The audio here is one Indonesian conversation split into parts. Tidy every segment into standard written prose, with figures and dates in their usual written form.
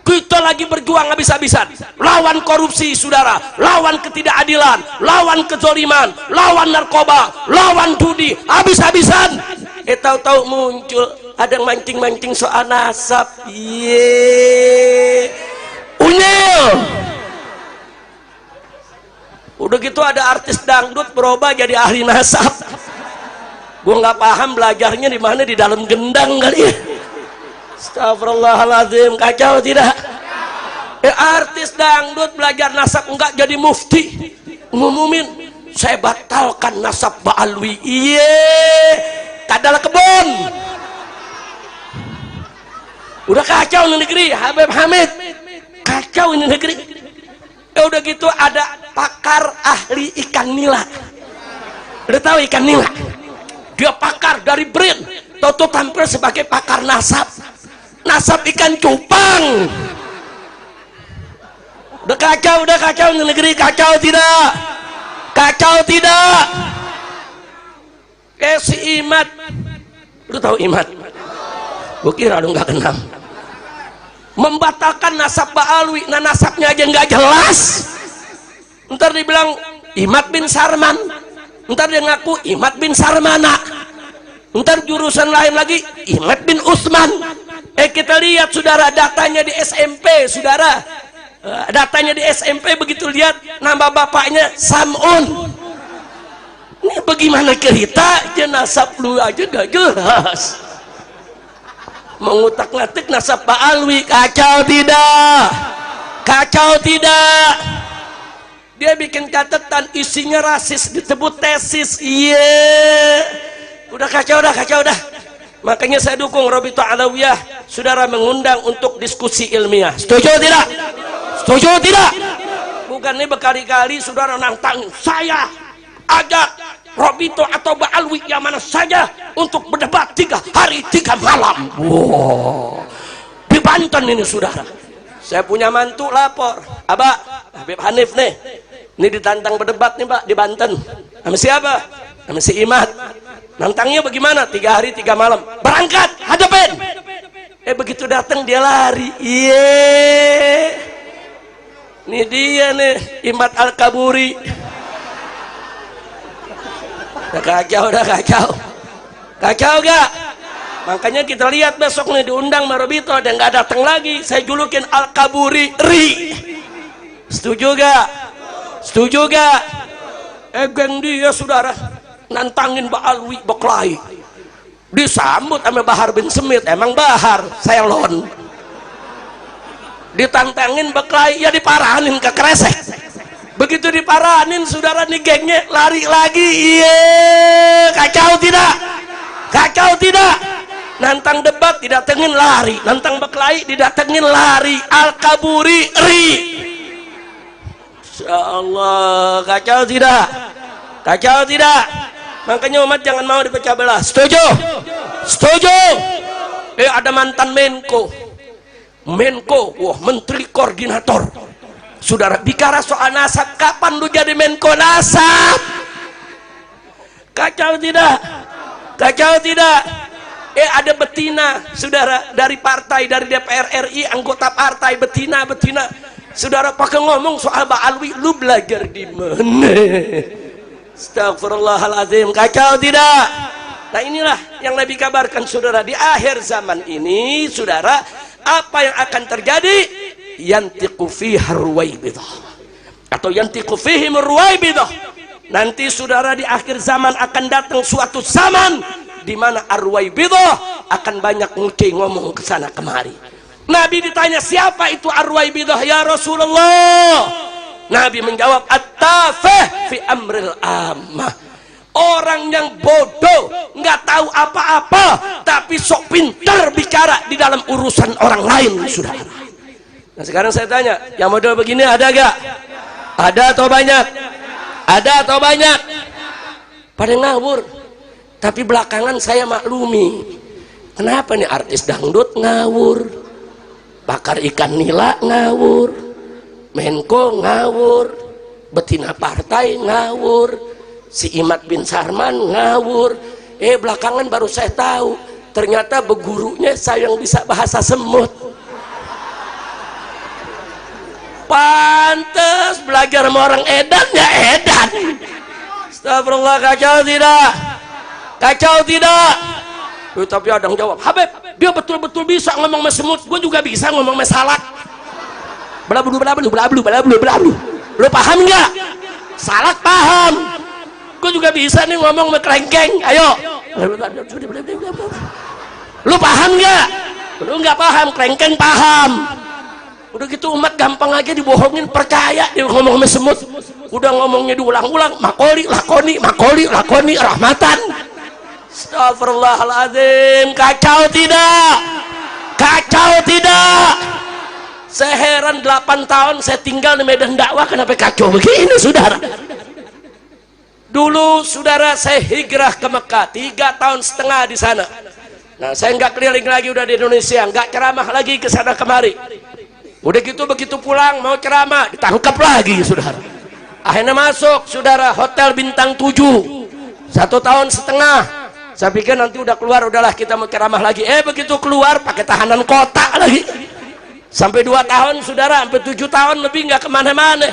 Kita lagi berjuang habis-habisan lawan korupsi, saudara, lawan ketidakadilan, lawan kezaliman, lawan narkoba, lawan judi, habis-habisan. Tahu-tahu muncul ada mancing-mancing soal nasab. Unyil. Udah gitu ada artis dangdut berubah jadi ahli nasab. Gua nggak paham belajarnya di mana, di dalam gendang kali ya. Astagfirullahaladzim, kacau tidak? Artis dangdut belajar nasab enggak jadi mufti, ngumumin saya batalkan nasab Mbak Alwi. Kadalah kebon. Udah kacau ini negeri, Habib Hamid, kacau ini negeri. Udah gitu ada pakar ahli ikan nila. Udah tahu ikan nila? Dia pakar dari BRIN, toto tampil sebagai pakar nasab ikan cupang. Udah kacau ini negeri, kacau tidak? Kacau tidak? Si Imad, lu tahu Imad? Gue kira lu nggak kenal. Membatalkan nasab Mbak Alwi, nah nasabnya aja nggak jelas. Ntar dibilang Imad bin Sarman, ntar dia ngaku Imad bin Sarmana, ntar jurusan lain lagi Imad bin Utsman. Kita lihat saudara datanya di SMP, saudara, datanya di SMP, begitu lihat nama bapaknya Samun. Ini bagaimana cerita nasab lu aja gak jelas, mengutak-ngatik nasab Pak Alwi. Kacau tidak? Kacau tidak? Dia bikin catatan isinya rasis, disebut tesis. Udah kacau dah. Makanya saya dukung Rabithah Alawiyah, saudara, mengundang untuk diskusi ilmiah. Setuju tidak? Setuju tidak? Bukan ini berkali-kali saudara nantang saya ajak Rabithah atau Mbak Alwi yang mana saja untuk berdebat 3 hari 3 malam. Wow. Di Banten ini saudara. Saya punya mantu lapor, Abah, Habib Hanif nih, ini ditantang berdebat nih Pak di Banten. Sama siapa? Sama si Imad. Nantangnya bagaimana? 3 hari 3 malam. Berangkat, hadapin. Begitu datang dia lari. Ini dia nih, Imad Al-Kaburi. Udah kacau. Kacau gak? Makanya kita lihat besok nih diundang Marobito dan nggak datang lagi. Saya julukin Al-Kaburi Ri. Setuju gak? Setuju gak? Geng dia saudara nantangin Mbak Alwi Beklai, disambut sama Bahar bin Semit. Emang Bahar Selon ditantangin Beklai, ya diparahanin ke kresek. Begitu diparahanin saudara nih gengnya lari lagi. Kacau tidak? Kacau tidak? Nantang debat didatengin lari, nantang Beklai didatengin lari. Al-Kaburi Ri. Insyaallah. Kacau tidak? Kacau tidak? Makanya umat jangan mau dipecah belah. Setuju? Setuju? Ada mantan Menko, wah, Menteri Koordinator. Saudara bicara soal nasab, kapan lu jadi Menko nasab? Kacau tidak? Kacau tidak? Ada betina, saudara, dari partai, dari DPR RI, anggota partai, betina. Saudara pakai ngomong soal Mbak Alwi, lu belajar di mana? Astagfirullahaladzim. Kacau tidak? Nah inilah yang Nabi kabarkan saudara, di akhir zaman ini saudara, apa yang akan terjadi? Yantiqu fiha ruwaibidah, atau yantiqu fihim ruwaibidah. Nanti saudara di akhir zaman akan datang suatu zaman di mana arwaibidah akan banyak ngomong ke sana kemari. Nabi ditanya siapa itu arwaibidah ya Rasulullah? Nabi menjawab, at-tafih fi amril ammah. Orang yang bodoh, nggak tahu apa-apa, tapi sok pintar bicara di dalam urusan orang lain, saudara. Nah sekarang saya tanya, yang model begini ada gak? Ada atau banyak? Ada atau banyak? Pada ngawur. Tapi belakangan saya maklumi, kenapa nih artis dangdut ngawur, bakar ikan nila ngawur, Menko ngawur, betina partai ngawur, si Imad bin Sarman ngawur. Belakangan baru saya tahu ternyata begurunya saya yang bisa bahasa semut. Pantes belajar sama orang edan ya edan. Astagfirullah, kacau tidak? Kacau tidak? Tapi ada yang jawab, Habib, dia betul-betul bisa ngomong sama semut, gue juga bisa ngomong sama salak. Belablu, belablu, belablu, belablu, belablu. Lu paham nggak? Salak paham. Gue juga bisa nih ngomong sama kelengkeng. Ayo. Lu paham nggak? Lu nggak paham, kelengkeng paham. Udah gitu umat gampang aja dibohongin, percaya dia ngomong sama semut. Udah ngomongnya diulang-ulang, makoli, lakoni, rahmatan. Astagfirullahaladzim, kacau tidak? Kacau tidak? Seheran 8 tahun saya tinggal di medan dakwah, kenapa kacau begini, saudara? Dulu, saudara, saya hijrah ke Mekah 3,5 tahun di sana. Nah, saya nggak keliling lagi udah di Indonesia, nggak ceramah lagi ke sana kemari. Udah gitu begitu pulang mau ceramah, ditangkap lagi, saudara. Akhirnya masuk, saudara, hotel bintang 7, 1,5 tahun. Saya pikir nanti udah keluar, udahlah kita mau ceramah lagi. Begitu keluar pakai tahanan kota lagi. Sampai 2 tahun, saudara, sampai 7 tahun lebih nggak kemana-mana.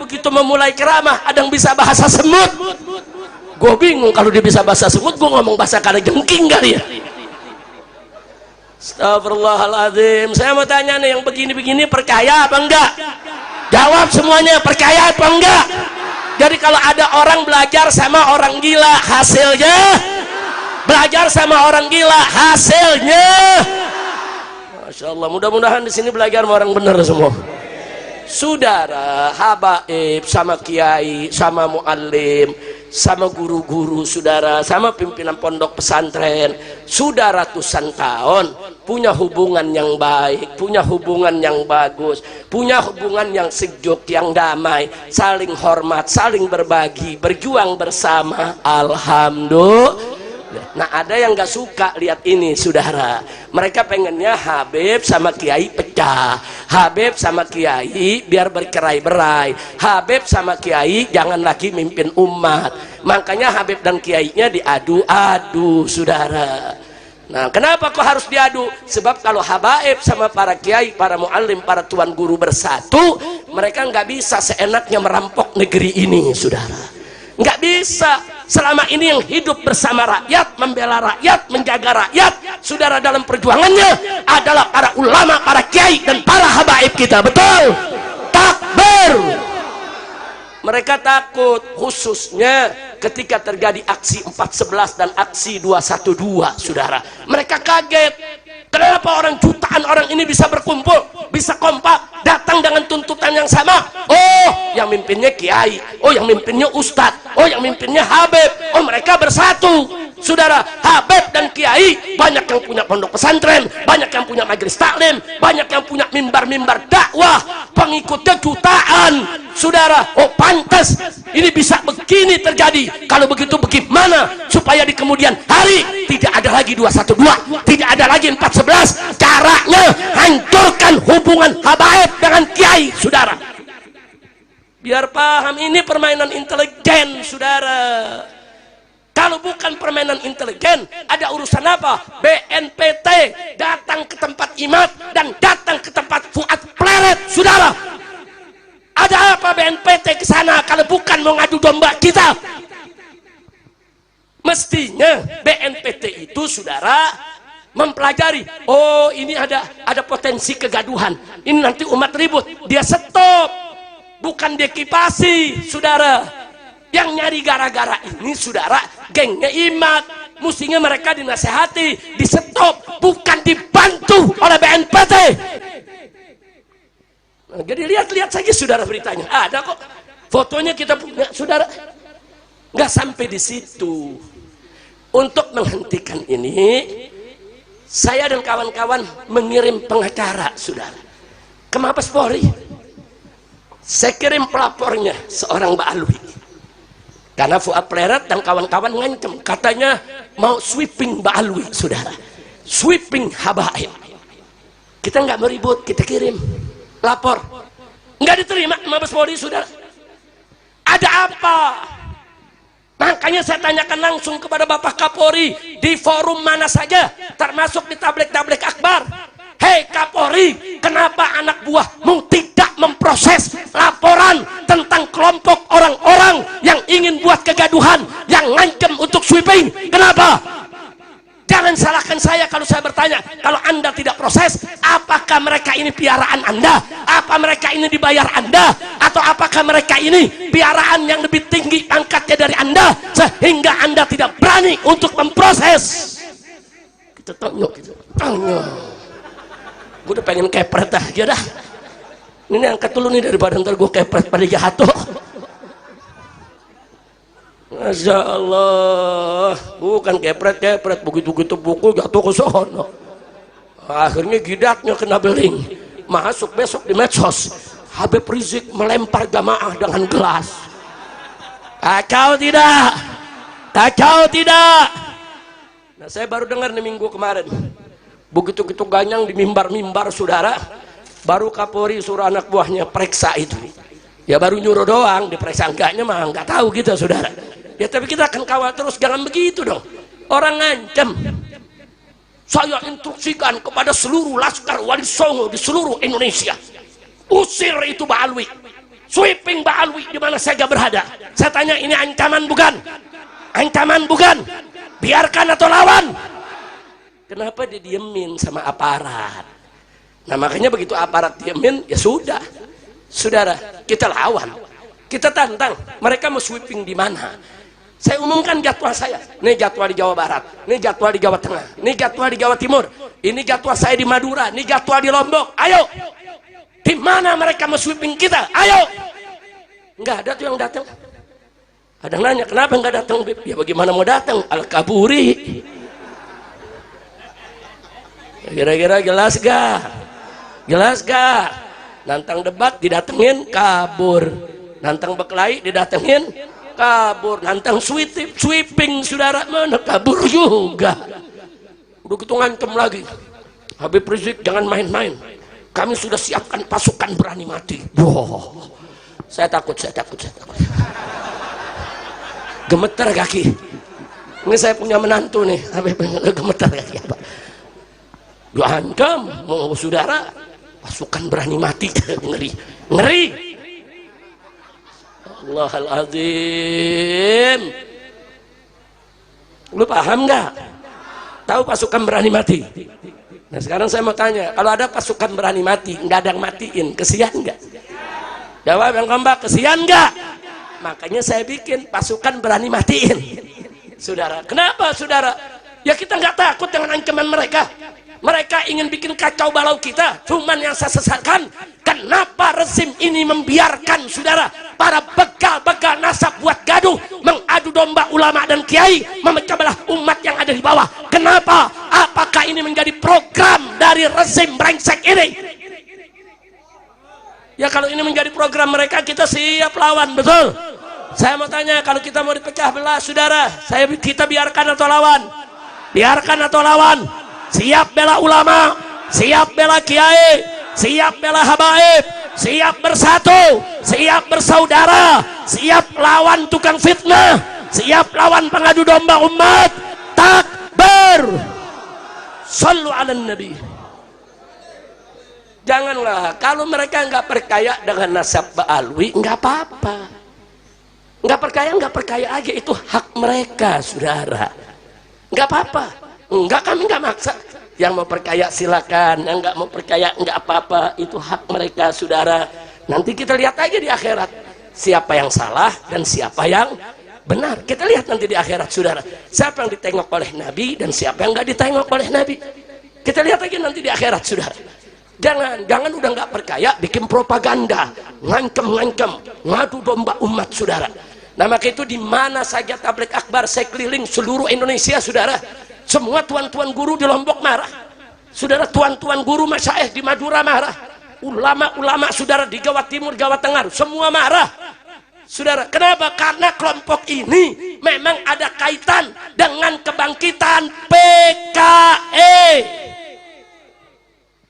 Begitu memulai ceramah, ada yang bisa bahasa semut. Gue bingung, kalau dia bisa bahasa semut, gue ngomong bahasa kalajengking kali ya. Astagfirullahaladzim. Saya mau tanya nih, yang begini-begini percaya apa enggak? Jawab semuanya, percaya apa enggak? Jadi kalau ada orang belajar sama orang gila, hasilnya belajar sama orang gila, hasilnya Masya Allah. Mudah-mudahan di sini belajar sama orang benar semua. Saudara, habaib sama kiai, sama muallim, sama guru-guru, saudara, sama pimpinan pondok pesantren, sudah ratusan tahun punya hubungan yang baik, punya hubungan yang bagus, punya hubungan yang sejuk, yang damai, saling hormat, saling berbagi, berjuang bersama. Alhamdulillah. Nah, ada yang gak suka lihat ini, saudara. Mereka pengennya Habib sama kiai pecah, Habib sama kiai biar bercerai-berai, Habib sama kiai jangan lagi mimpin umat. Makanya Habib dan kiainya diadu-adu, saudara. Nah, kenapa kok harus diadu? Sebab kalau habaib sama para kiai, para muallim, para tuan guru bersatu, mereka nggak bisa seenaknya merampok negeri ini, saudara. Nggak bisa. Selama ini yang hidup bersama rakyat, membela rakyat, menjaga rakyat, saudara, dalam perjuangannya adalah para ulama, para kiai, dan para habaib kita. Betul? Takbir. Mereka takut, khususnya ketika terjadi aksi 4.11 dan aksi 212, saudara. Mereka kaget, kenapa orang jutaan orang ini bisa berkumpul, bisa kompak, datang dengan tuntutan yang sama. Oh, yang mimpinnya kiai, oh yang mimpinnya ustadz, oh yang mimpinnya habib, oh mereka bersatu. Saudara, habib dan kiai banyak yang punya pondok pesantren, banyak yang punya majelis taklim, banyak yang punya mimbar-mimbar dakwah, pengikutnya jutaan. Saudara, oh pantas ini bisa begini terjadi. Kalau begitu bagaimana supaya di kemudian hari tidak ada lagi 212, tidak ada lagi 4.11? Caranya hancurkan hubungan habaib dengan kiai, saudara. Biar paham, ini permainan intelijen, saudara. Kalau bukan permainan intelijen, ada urusan apa? BNPT datang ke tempat Imad dan datang ke tempat Fuad Pleret, saudara. Ada apa BNPT ke sana kalau bukan mau ngadu domba kita? Mestinya BNPT itu, saudara, mempelajari. Oh, ini ada potensi kegaduhan. Ini nanti umat ribut. Dia stop, bukan dekipasi, saudara. Yang nyari gara-gara ini, saudara, gengnya Imad. Mestinya mereka dinasehati, di stop, bukan dibantu oleh BNPT. Nah, jadi lihat-lihat saja, saudara, beritanya ada kok, fotonya kita punya, saudara. Nggak sampai di situ. Untuk menghentikan ini, saya dan kawan-kawan mengirim pengacara, saudara, ke Mabes Polri. Saya kirim pelapornya, seorang Mbak Alwi. Karena Fuad Pleret dan kawan-kawan ngancem, katanya mau sweeping Mbak Alwi, saudara, sweeping habaib. Kita nggak mau ribut, kita kirim lapor, nggak diterima Mabes Polri, saudara. Ada apa? Makanya saya tanyakan langsung kepada Bapak Kapolri di forum mana saja, termasuk di tablik-tablik akbar. Hei Kapolri, kenapa anak buahmu tidak memproses saya kalau saya bertanya, kalau Anda tidak proses, apakah mereka ini piaraan Anda? Apa mereka ini dibayar Anda? Atau apakah mereka ini piaraan yang lebih tinggi pangkatnya dari Anda, sehingga Anda tidak berani untuk memproses? Kita tanya, gue udah pengen kepret aja dah. Ini angkat dulu nih daripada ntar gue kepret pada jatuh. Masya Allah, bukan kepret, begitu buku jatuh ke sono. Akhirnya gidatnya kena beling, masuk besok di medsos. Habib Rizik melempar jamaah dengan gelas. Kacau tidak? Kacau tidak? Nah, saya baru dengar nih minggu kemarin, begitu ganyang di mimbar saudara, baru Kapolri suruh anak buahnya periksa itu. Ya baru nyuruh doang, diperiksa enggaknya mah nggak tahu gitu saudara. Ya tapi kita akan kawal terus, jangan begitu dong. Orang ngancam, saya instruksikan kepada seluruh Laskar Wali Songo di seluruh Indonesia, usir itu Mbak Alwi, sweeping Mbak Alwi di mana saja berada. Saya tanya, ini ancaman bukan? Ancaman bukan? Biarkan atau lawan? Kenapa didiemin sama aparat? Nah makanya begitu aparat diemin, ya sudah, saudara, kita lawan, kita tantang. Mereka mau sweeping di mana? Saya umumkan jadwal saya. Ini jadwal di Jawa Barat, ini jadwal di Jawa Tengah, ini jadwal di Jawa Timur, ini jadwal saya di Madura, ini jadwal di Lombok. Ayo, di mana mereka mau sweeping kita? Ayo. Nggak ada tuh yang datang. Ada yang nanya, kenapa nggak datang? Ya bagaimana mau datang? Al-Kaburi. Kira-kira jelas gak? Jelas gak? Nantang debat didatengin, kabur. Nantang berkelahi didatengin, kabur. Nantang sweeping saudara, mana kabur juga. Udah gitu ngancem lagi, Habib Rizik jangan main-main, kami sudah siapkan pasukan berani mati. Wow, saya takut. Gemeter kaki. Ini saya punya menantu nih, Habib, gemeter kaki apa? Diancam mau saudara, pasukan berani mati. Ngeri. Allahaladzim. Lu paham nggak? Tahu pasukan berani mati? Nah sekarang saya mau tanya, kalau ada pasukan berani mati, nggak ada yang matiin, kesian nggak? Jawab yang kompak, kesian nggak? Makanya saya bikin pasukan berani matiin, saudara. Kenapa saudara? Ya kita nggak takut dengan ancaman mereka. Mereka ingin bikin kacau balau kita. Cuman yang saya sesalkan, kenapa rezim ini membiarkan saudara para begal-begal nasab buat gaduh, mengadu domba ulama dan kiai, memecah belah umat yang ada di bawah. Kenapa? Apakah ini menjadi program dari rezim brengsek ini? Ya kalau ini menjadi program mereka, kita siap lawan, betul? Saya mau tanya, kalau kita mau dipecah belah saudara, kita biarkan atau lawan? Biarkan atau lawan? Siap bela ulama, siap bela kiai, siap bela habaib, siap bersatu, siap bersaudara, siap lawan tukang fitnah, siap lawan pengadu domba umat. Takbir, sallu ala nabi. Janganlah, kalau mereka nggak percaya dengan nasab Ba'alwi, nggak apa-apa. Nggak percaya aja, itu hak mereka saudara. Nggak apa-apa. Enggak, kami enggak maksa. Yang mau percaya silakan, yang enggak mau percaya enggak apa-apa, itu hak mereka saudara. Nanti kita lihat aja di akhirat siapa yang salah dan siapa yang benar. Kita lihat nanti di akhirat saudara, siapa yang ditengok oleh Nabi dan siapa yang enggak ditengok oleh Nabi. Kita lihat aja nanti di akhirat saudara. Jangan udah enggak percaya bikin propaganda, ngancem, ngadu domba umat saudara. Nah maka itu di mana saja tabligh akbar saya keliling seluruh Indonesia saudara, semua tuan-tuan guru di Lombok marah saudara, tuan-tuan guru masyaikh di Madura marah, ulama-ulama saudara di Jawa Timur, Jawa Tengah semua marah saudara. Kenapa? Karena kelompok ini memang ada kaitan dengan kebangkitan PKI.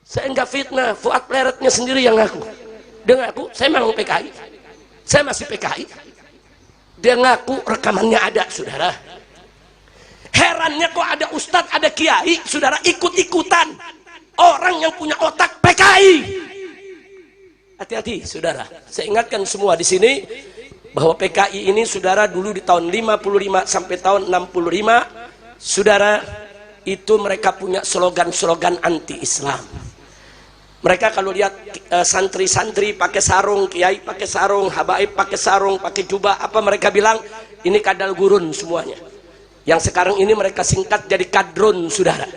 Saya enggak fitnah, Fuad Pleretnya sendiri yang ngaku. Dia ngaku saya memang PKI, saya masih PKI. Dia ngaku rekamannya ada saudara. Herannya kok ada ustadz, ada kiai saudara ikut-ikutan orang yang punya otak PKI. Hati-hati saudara, saya ingatkan semua di sini bahwa PKI ini saudara dulu di tahun 55 sampai tahun 65 saudara itu mereka punya slogan-slogan anti-Islam. Mereka kalau lihat santri-santri pakai sarung, kiai pakai sarung, habaib pakai sarung, pakai jubah, apa mereka bilang? Ini kadal gurun semuanya. Yang sekarang ini mereka singkat jadi kadrun, saudara.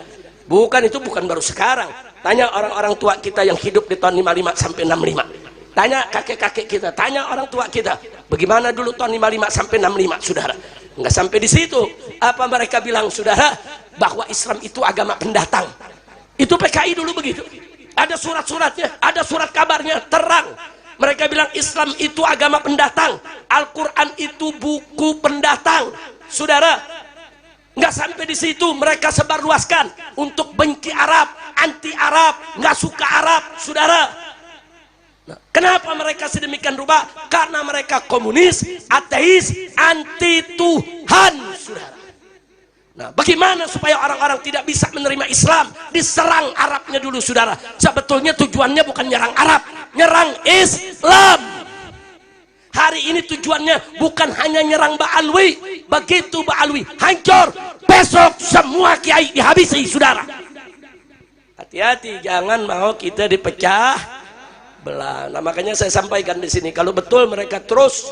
Bukan, itu bukan baru sekarang. Tanya orang-orang tua kita yang hidup di tahun 55 sampai 65. Tanya kakek-kakek kita, tanya orang tua kita, bagaimana dulu tahun 55 sampai 65, saudara. Enggak sampai di situ. Apa mereka bilang, saudara? Bahwa Islam itu agama pendatang. Itu PKI dulu begitu. Ada surat-suratnya, ada surat kabarnya, terang. Mereka bilang Islam itu agama pendatang, Al-Quran itu buku pendatang. Saudara, nggak sampai di situ, mereka sebarluaskan untuk benci Arab, anti Arab, nggak suka Arab, saudara. Nah, kenapa mereka sedemikian rupa? Karena mereka komunis, ateis, anti Tuhan, saudara. Nah, bagaimana supaya orang-orang tidak bisa menerima Islam? Diserang Arabnya dulu, saudara. Sebetulnya tujuannya bukan nyerang Arab, nyerang Islam. Hari ini tujuannya bukan hanya nyerang Ba'alwi. Begitu Ba'alwi hancur, besok semua kiai dihabisi, saudara. Hati-hati, jangan mau kita dipecah belah. Nah, makanya saya sampaikan di sini, kalau betul mereka terus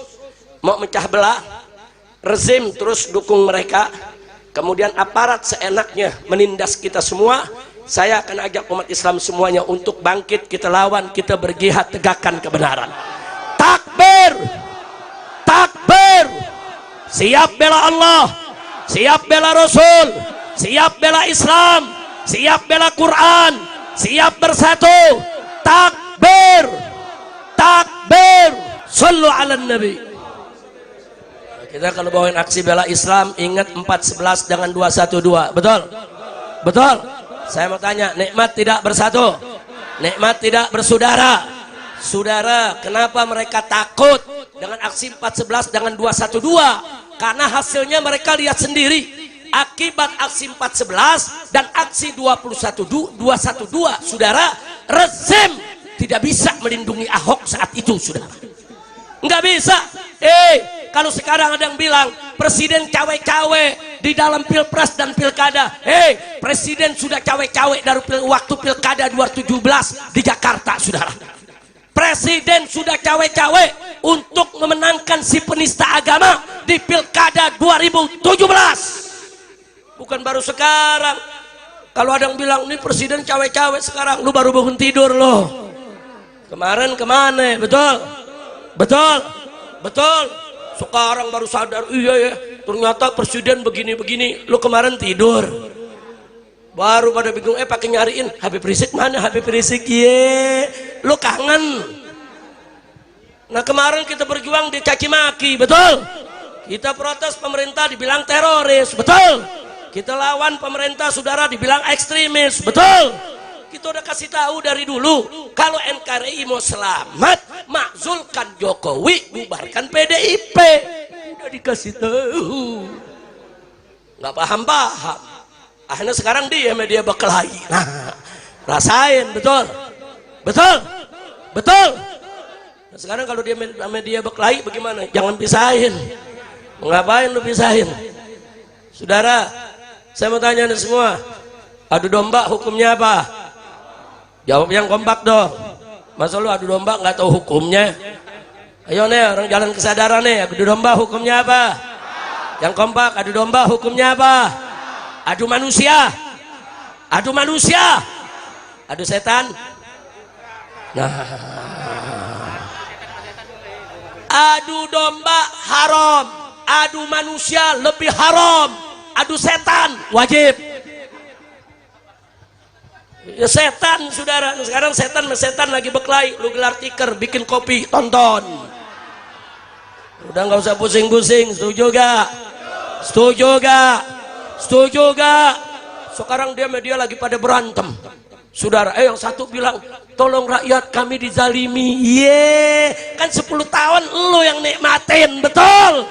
mau mecah belah, rezim terus dukung mereka, kemudian aparat seenaknya menindas kita semua, saya akan ajak umat Islam semuanya untuk bangkit, kita lawan, kita berjihad tegakkan kebenaran. Takbir, takbir, siap bela Allah, siap bela Rasul, siap bela Islam, siap bela Quran, siap bersatu. Takbir, takbir, sallu ala nabi. Kita kalau bawain aksi bela Islam, ingat 411 dengan 212. Betul? Betul? Saya mau tanya, nikmat tidak bersatu, nikmat tidak bersaudara. Saudara, kenapa mereka takut dengan aksi 411 dengan 212? Karena hasilnya mereka lihat sendiri. Akibat aksi 411 dan aksi 212, saudara, rezim tidak bisa melindungi Ahok saat itu, saudara. Nggak bisa. Kalau sekarang ada yang bilang presiden cawe-cawe di dalam pilpres dan pilkada, presiden sudah cawe-cawe dari waktu pilkada 2017 di Jakarta, saudara. Presiden sudah cawe-cawe untuk memenangkan si penista agama di pilkada 2017. Bukan baru sekarang. Kalau ada yang bilang ini presiden cawe-cawe sekarang, lu baru bangun tidur loh. Kemarin kemana? Betul? Betul? Betul? Sekarang baru sadar, iya ya, ternyata presiden begini-begini. Lu kemarin tidur, baru pada bingung, pakai nyariin Habib Rizik mana, Habib Rizik, ye, lu kangen. Nah, kemarin kita berjuang dicaci maki, betul? Kita protes pemerintah dibilang teroris, betul? Kita lawan pemerintah, saudara, dibilang ekstremis, betul? Kita udah kasih tahu dari dulu, kalau NKRI mau selamat, makzulkan Jokowi, bubarkan PDIP. Udah dikasih tahu, nggak paham-paham. Akhirnya sekarang dia media berkelahi. Nah, rasain, betul, betul, betul. Nah, sekarang kalau dia media berkelahi, bagaimana? Jangan pisahin. Ngapain lu pisahin? Saudara, saya mau tanya nih semua, adu domba hukumnya apa? Jawab yang kompak dong. Masa lu adu domba nggak tahu hukumnya? Ayo nih, orang jalan kesadaran nih, adu domba hukumnya apa? Yang kompak, adu domba hukumnya apa? Adu manusia, adu manusia, adu setan. Nah, adu domba haram, adu manusia lebih haram, adu setan wajib. Ya setan, saudara. Sekarang setan lagi berkelahi. Lu gelar tikar, bikin kopi, tonton. Udah nggak usah pusing-pusing. Setuju gak? Setuju gak? Setuju gak? Sekarang dia media lagi pada berantem, saudara. Yang satu bilang, tolong rakyat kami dizalimi. Kan 10 tahun lu yang nikmatin, betul?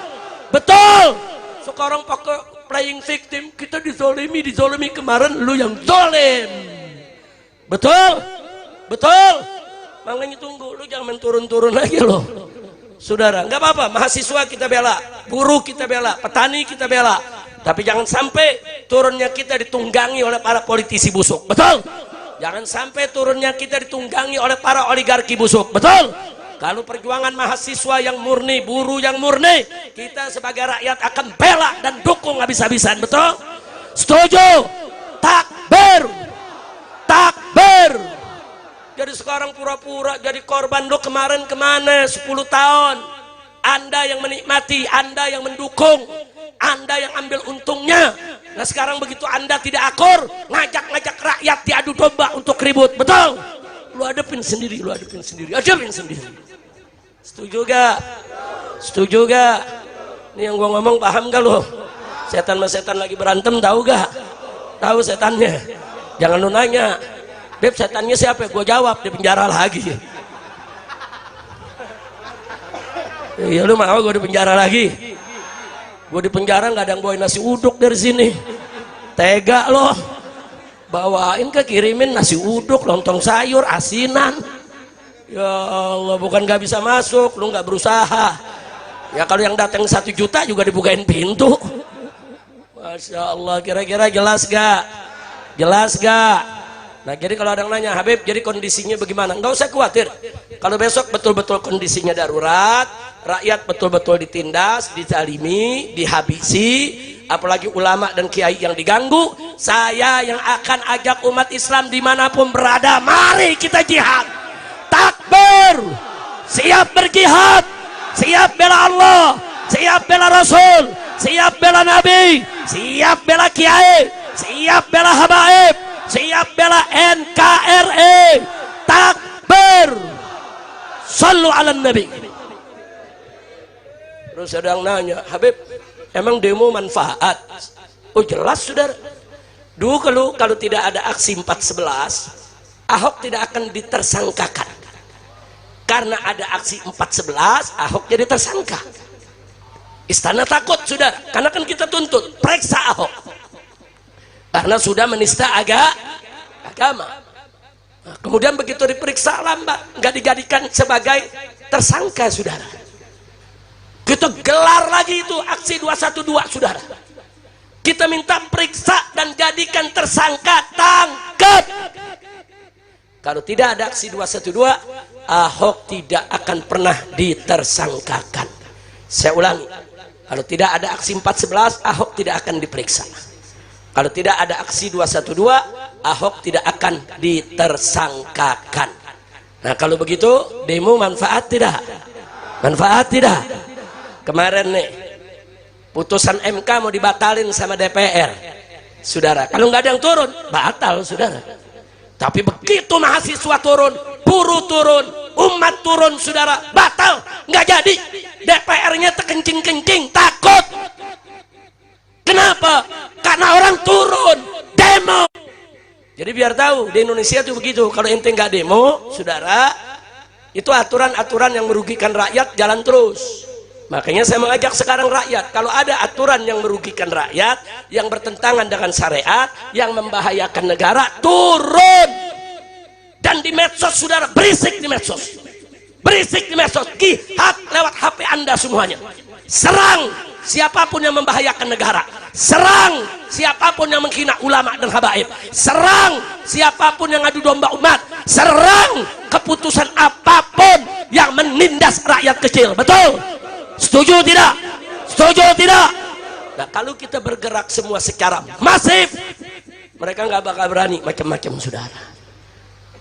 Betul. Sekarang pakai playing victim, kita dizolimi kemarin, lu yang zolim. Betul? Betul? Makanya tunggu, lu jangan turun-turun lagi loh, saudara. Nggak apa-apa, mahasiswa kita bela, buruh kita bela, petani kita bela, tapi jangan sampai turunnya kita ditunggangi oleh para politisi busuk, betul? Jangan sampai turunnya kita ditunggangi oleh para oligarki busuk, betul? Kalau perjuangan mahasiswa yang murni, buruh yang murni, kita sebagai rakyat akan bela dan dukung habis-habisan, betul? Setuju? Takbir, takbir. Jadi sekarang pura-pura jadi korban. Lo kemarin kemana 10 tahun? Anda yang menikmati, Anda yang mendukung, Anda yang ambil untungnya. Nah sekarang begitu Anda tidak akur, ngajak-ngajak rakyat diadu domba untuk ribut, betul? Lu hadapin sendiri, lu hadapin sendiri, hadapin sendiri. Setuju gak? Setuju gak? Ini yang gua ngomong paham gak lu? Setan sama setan lagi berantem, tahu gak? Tahu setannya? Jangan lu nanya, Beb setannya siapa? Gua jawab, di penjara lagi. Iya lu mau gua di penjara lagi? Gua di penjara nggak ada yang bawain nasi uduk dari sini. Tega loh. Bawain ke kirimin nasi uduk, lontong sayur, asinan. Ya Allah, bukan nggak bisa masuk, lu nggak berusaha. Ya kalau yang datang 1 juta juga dibukain pintu. Masya Allah, kira-kira jelas gak? Jelas gak? Nah jadi kalau ada yang nanya, Habib jadi kondisinya bagaimana? Nggak usah khawatir. Kalau besok betul-betul kondisinya darurat, rakyat betul-betul ditindas, dizalimi, dihabisi, apalagi ulama dan kiai yang diganggu, saya yang akan ajak umat Islam dimanapun berada, mari kita jihad. Takbir, siap berjihad, siap bela Allah, siap bela Rasul, siap bela Nabi, siap bela kiai, siap bela habaib, siap bela NKRI. Takbir, sallu ala Nabi. Terus ada yang nanya, Habib emang demo manfaat? Oh jelas saudara. Dulu kalau tidak ada aksi 411, Ahok tidak akan ditersangkakan. Karena ada aksi 411, Ahok jadi tersangka. Istana takut saudara, karena kan kita tuntut periksa Ahok karena sudah menista agama. Nah, kemudian begitu diperiksa lambat, nggak dijadikan sebagai tersangka saudara. Kita gelar lagi itu aksi 212 saudara. Kita minta periksa dan jadikan tersangka, tangkap. Kalau tidak ada aksi 212, Ahok tidak akan pernah ditersangkakan. Saya ulangi, kalau tidak ada aksi 411, Ahok tidak akan diperiksa. Kalau tidak ada aksi 212, Ahok tidak akan ditersangkakan. Nah kalau begitu demo manfaat tidak? Manfaat tidak? Kemarin nih putusan MK mau dibatalin sama DPR saudara. Kalau nggak ada yang turun batal saudara. Tapi begitu mahasiswa turun, buruh turun, umat turun saudara, batal, nggak jadi. DPR-nya terkencing-kencing, takut. Kenapa? Karena orang turun demo. Jadi biar tahu di Indonesia itu begitu. Kalau ente nggak demo saudara, itu aturan-aturan yang merugikan rakyat jalan terus. Makanya saya mengajak sekarang rakyat, kalau ada aturan yang merugikan rakyat, yang bertentangan dengan syariat, yang membahayakan negara, turun. Dan di medsos saudara, berisik di medsos, berisik di medsos, jihad lewat HP Anda semuanya. Serang siapapun yang membahayakan negara, serang siapapun yang menghina ulama dan habaib, serang siapapun yang adu domba umat, serang keputusan apapun yang menindas rakyat kecil. Betul? Setuju tidak? Setuju tidak? Nah kalau kita bergerak semua secara masif, mereka nggak bakal berani macam-macam saudara.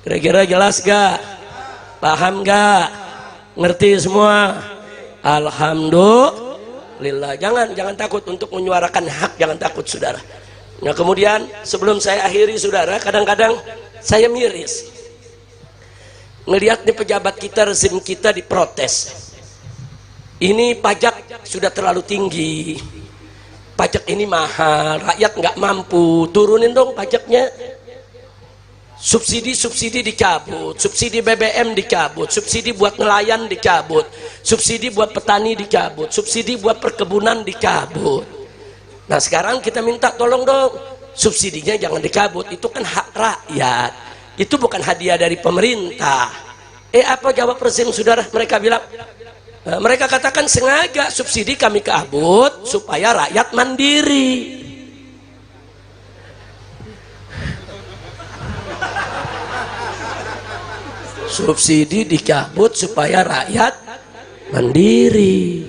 Kira-kira jelas gak? Paham gak? Ngerti semua? Alhamdulillah. Jangan takut untuk menyuarakan hak, jangan takut saudara. Nah kemudian sebelum saya akhiri saudara, kadang-kadang saya miris ngelihat nih pejabat kita, rezim kita diprotes. Ini pajak sudah terlalu tinggi, pajak ini mahal, rakyat nggak mampu, turunin dong pajaknya. Subsidi dicabut, subsidi BBM dicabut, subsidi buat nelayan dicabut, subsidi buat petani dicabut, subsidi buat perkebunan dicabut. Nah sekarang kita minta tolong dong, subsidinya jangan dicabut, itu kan hak rakyat, itu bukan hadiah dari pemerintah. Apa jawab rezim saudara? Mereka bilang, mereka katakan sengaja subsidi kami cabut supaya rakyat mandiri. Subsidi dicabut supaya rakyat mandiri.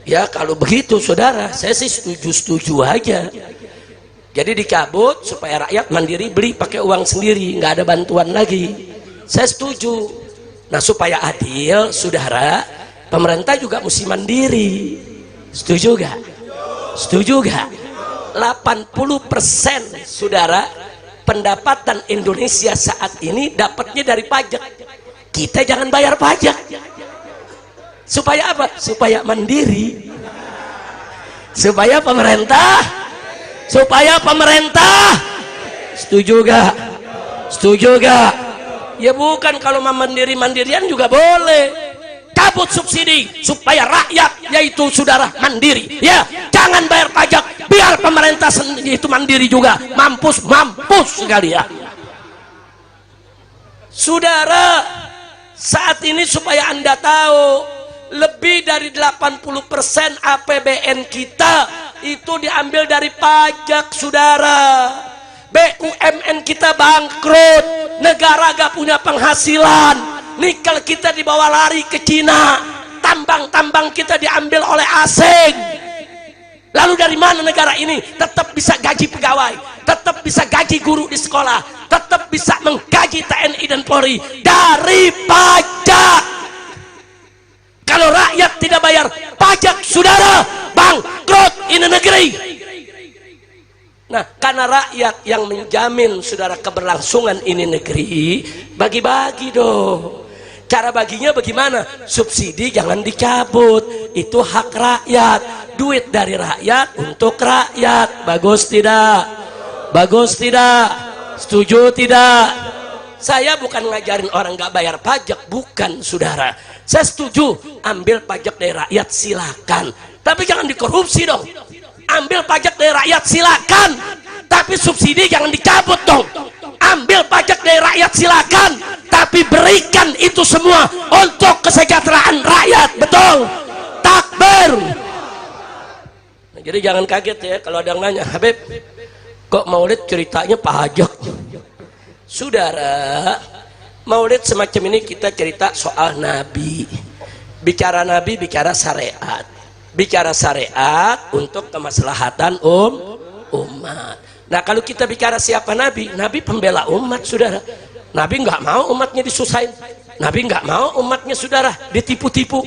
Ya kalau begitu saudara, saya sih setuju aja. Jadi dicabut supaya rakyat mandiri, beli pakai uang sendiri, nggak ada bantuan lagi. Saya setuju. Nah supaya adil saudara, pemerintah juga mesti mandiri. Setuju gak? Setuju gak? 80% saudara pendapatan Indonesia saat ini dapatnya dari pajak. Kita jangan bayar pajak. Supaya apa? Supaya mandiri. Supaya pemerintah setuju gak? Setuju gak? Ya bukan, kalau mandiri-mandirian juga boleh. Cabut subsidi supaya rakyat yaitu saudara mandiri. Ya, jangan bayar pajak, biar pemerintah itu mandiri juga. Mampus sekali ya. Saudara, saat ini supaya Anda tahu, lebih dari 80% APBN kita itu diambil dari pajak saudara. BUMN kita bangkrut, negara gak punya penghasilan, nikel kita dibawa lari ke Cina, tambang-tambang kita diambil oleh asing. Lalu dari mana negara ini tetap bisa gaji pegawai, tetap bisa gaji guru di sekolah, tetap bisa menggaji TNI dan Polri? Dari pajak. Kalau rakyat tidak bayar pajak saudara, bangkrut ini negeri. Nah, karena rakyat yang menjamin saudara keberlangsungan ini negeri, bagi-bagi dong. Cara baginya bagaimana? Subsidi jangan dicabut, itu hak rakyat, duit dari rakyat untuk rakyat. Bagus tidak? Bagus tidak? Setuju tidak? Saya bukan ngajarin orang gak bayar pajak, bukan saudara. Saya setuju ambil pajak dari rakyat, silakan, tapi jangan dikorupsi dong. Ambil pajak dari rakyat silakan, tapi subsidi jangan dicabut dong. Ambil pajak dari rakyat silakan, tapi berikan itu semua untuk kesejahteraan rakyat. Betul? Takbir. Nah, jadi jangan kaget ya kalau ada yang nanya, Habib kok maulid ceritanya pajak? Saudara, maulid semacam ini kita cerita soal Nabi. Bicara Nabi, bicara syariat. Bicara syariat untuk kemaslahatan umat. Nah kalau kita bicara siapa Nabi? Nabi pembela umat saudara. Nabi nggak mau umatnya disusahin. Nabi nggak mau umatnya saudara ditipu-tipu.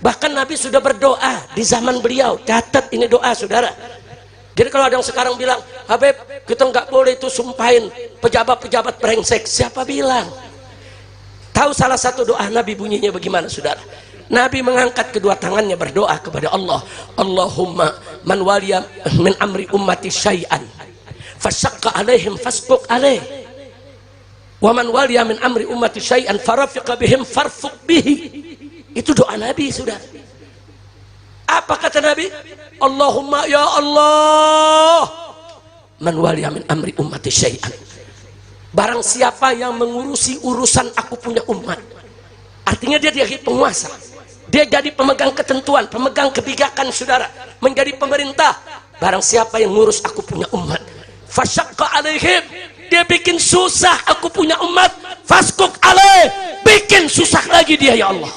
Bahkan Nabi sudah berdoa di zaman beliau. Catat ini doa saudara. Jadi kalau ada yang sekarang bilang, Habib kita nggak boleh itu sumpahin pejabat-pejabat brengsek, siapa bilang? Tahu salah satu doa Nabi bunyinya bagaimana saudara? Nabi mengangkat kedua tangannya berdoa kepada Allah, Allahumma man waliya min amri ummati syai'an fasyaqqa alaihim fasquq alaih wa man waliya min amri ummati syai'an farafiqa bihim farfuq bihi. Itu doa Nabi sudah. Apa kata Nabi? Allahumma ya Allah man waliya min amri ummati syai'an, barang siapa yang mengurusi urusan aku punya umat, artinya dia jadi penguasa, dia jadi pemegang ketentuan, pemegang kebijakan saudara, menjadi pemerintah. Barang siapa yang ngurus aku punya umat, fasyaqqa alaihim, dia bikin susah aku punya umat, fasquq alaih, bikin susah lagi dia ya Allah.